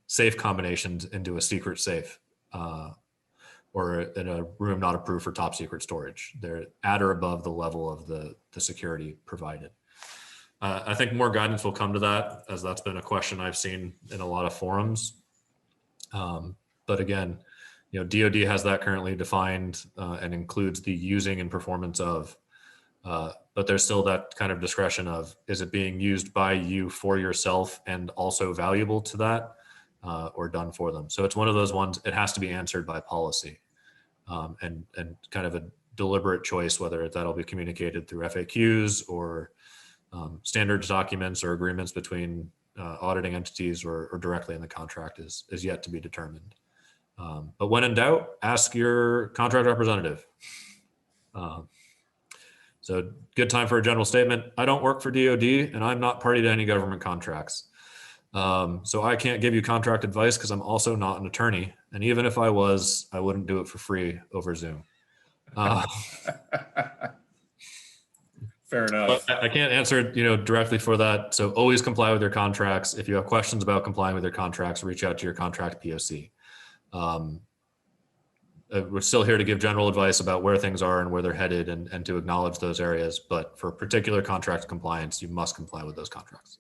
safe combinations into a secret safe or in a room not approved for top secret storage. They're at or above the level of the security provided. I think more guidance will come to that, as that's been a question I've seen in a lot of forums. But again, DoD has that currently defined and includes the using and performance of, but there's still that kind of discretion of, is it being used by you for yourself and also valuable to that or done for them? So it's one of those ones, it has to be answered by policy and kind of a deliberate choice, whether that'll be communicated through FAQs or standards documents or agreements between auditing entities or directly in the contract is yet to be determined. But when in doubt, ask your contract representative. So good time for a general statement. I don't work for DoD and I'm not party to any government contracts. So I can't give you contract advice because I'm also not an attorney. And even if I was, I wouldn't do it for free over Zoom.
Fair enough.
But I can't answer, directly for that. So always comply with your contracts. If you have questions about complying with your contracts, reach out to your contract POC. We're still here to give general advice about where things are and where they're headed and to acknowledge those areas. But for particular contract compliance, you must comply with those contracts.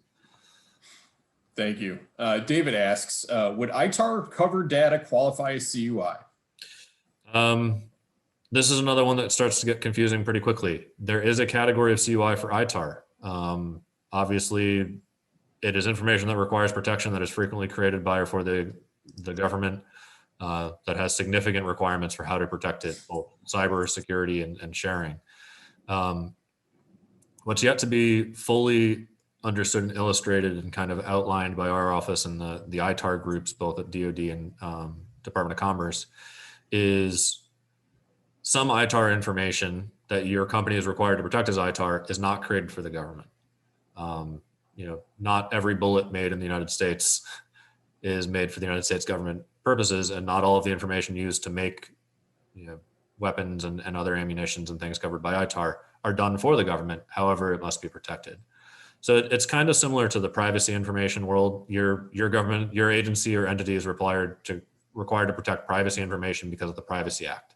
Thank you. David asks, would ITAR cover data qualify as CUI?
This is another one that starts to get confusing pretty quickly. There is a category of CUI for ITAR. Obviously, it is information that requires protection that is frequently created by or for the government that has significant requirements for how to protect it, both cyber security and sharing. What's yet to be fully understood and illustrated and kind of outlined by our office and the ITAR groups, both at DoD and Department of Commerce, is some ITAR information that your company is required to protect as ITAR is not created for the government. Not every bullet made in the United States is made for the United States government purposes, and not all of the information used to make weapons and other ammunitions and things covered by ITAR are done for the government. However, it must be protected. So it's kind of similar to the privacy information world. Your government, your agency or entity is required to protect privacy information because of the Privacy Act.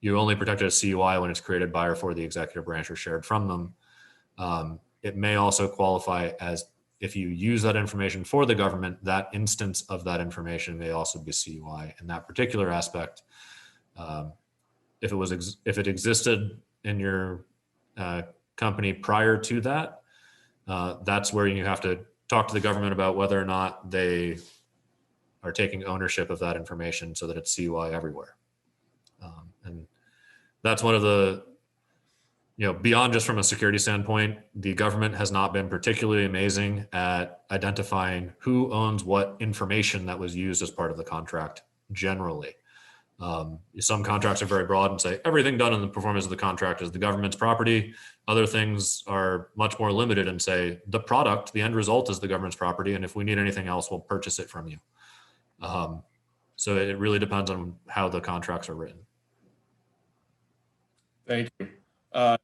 You only protect it as CUI when it's created by or for the executive branch or shared from them. It may also qualify as, if you use that information for the government, that instance of that information may also be CUI in that particular aspect. If it existed in your company prior to that, that's where you have to talk to the government about whether or not they are taking ownership of that information so that it's CUI everywhere. And that's one of the, beyond just from a security standpoint, the government has not been particularly amazing at identifying who owns what information that was used as part of the contract generally. Some contracts are very broad and say everything done in the performance of the contract is the government's property. Other things are much more limited and say the product, the end result is the government's property. And if we need anything else, we'll purchase it from you. So it really depends on how the contracts are written.
Thank you.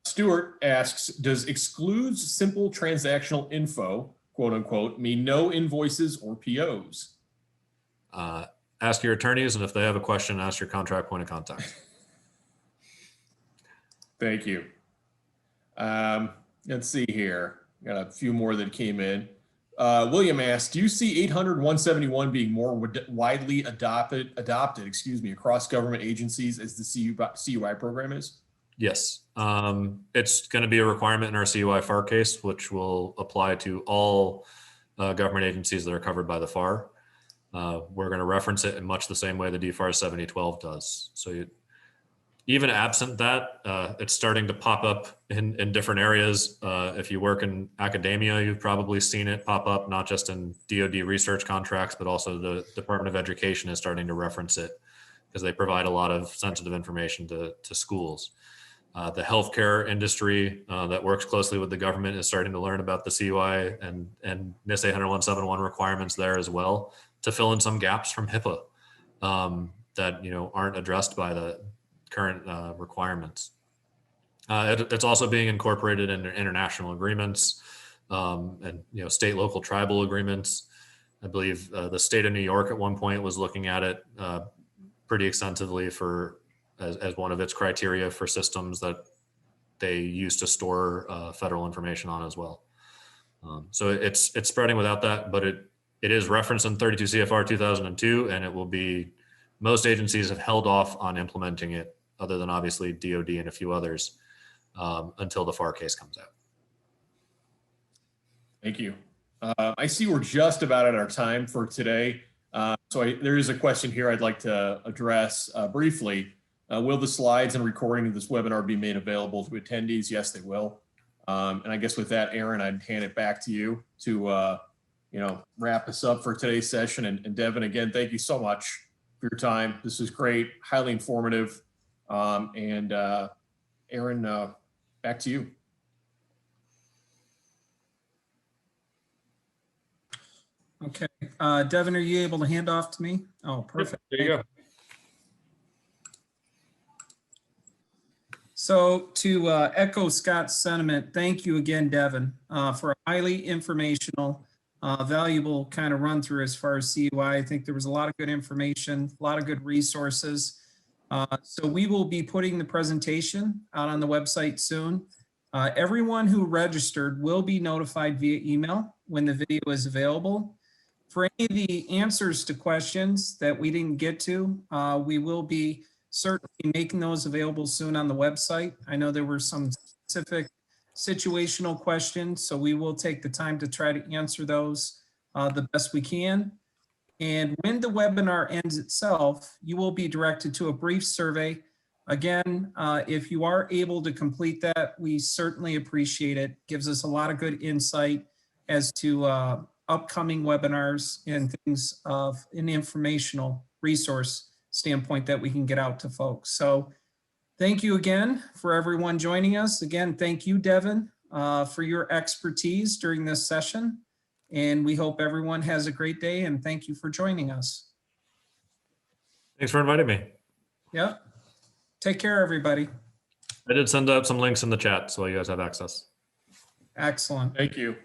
Stuart asks, does excludes simple transactional info, quote unquote, mean no invoices or POs?
Ask your attorneys, and if they have a question, ask your contract point of contact.
Thank you. Let's see here. Got a few more that came in. William asked, do you see 800-171 being more widely adopted, across government agencies as the CUI program is?
Yes. It's going to be a requirement in our CUI FAR case, which will apply to all government agencies that are covered by the FAR. We're going to reference it in much the same way the DFAR 7012 does. So even absent that, it's starting to pop up in different areas. If you work in academia, you've probably seen it pop up, not just in DoD research contracts, but also the Department of Education is starting to reference it because they provide a lot of sensitive information to schools. The healthcare industry that works closely with the government is starting to learn about the CUI and NIST 800-171 requirements there as well, to fill in some gaps from HIPAA that aren't addressed by the current requirements. It's also being incorporated in international agreements and state, local, tribal agreements. I believe the state of New York at one point was looking at it pretty extensively as one of its criteria for systems that they use to store federal information on as well. So it's spreading without that, but it is referenced in 32 CFR 2002, and it will be, most agencies have held off on implementing it, other than obviously DoD and a few others, until the FAR case comes out.
Thank you. I see we're just about at our time for today. There is a question here I'd like to address briefly. Will the slides and recording of this webinar be made available to attendees? Yes, they will. And I guess with that, Aaron, I'd hand it back to you to wrap us up for today's session. And Devin, again, thank you so much for your time. This was great, highly informative. And Aaron, back to you.
Okay. Devin, are you able to hand off to me? Oh, perfect.
There you go.
So to echo Scott's sentiment, thank you again, Devin, for a highly informational, valuable kind of run through as far as CUI. I think there was a lot of good information, a lot of good resources. So we will be putting the presentation out on the website soon. Everyone who registered will be notified via email when the video is available. For any of the answers to questions that we didn't get to, we will be certainly making those available soon on the website. I know there were some specific situational questions, so we will take the time to try to answer those the best we can. And when the webinar ends itself, you will be directed to a brief survey. Again, if you are able to complete that, we certainly appreciate it. Gives us a lot of good insight as to upcoming webinars and things of an informational resource standpoint that we can get out to folks. So thank you again for everyone joining us. Again, thank you, Devin, for your expertise during this session. And we hope everyone has a great day, and thank you for joining us.
Thanks for inviting me.
Yep. Take care, everybody.
I did send out some links in the chat so you guys have access.
Excellent.
Thank you.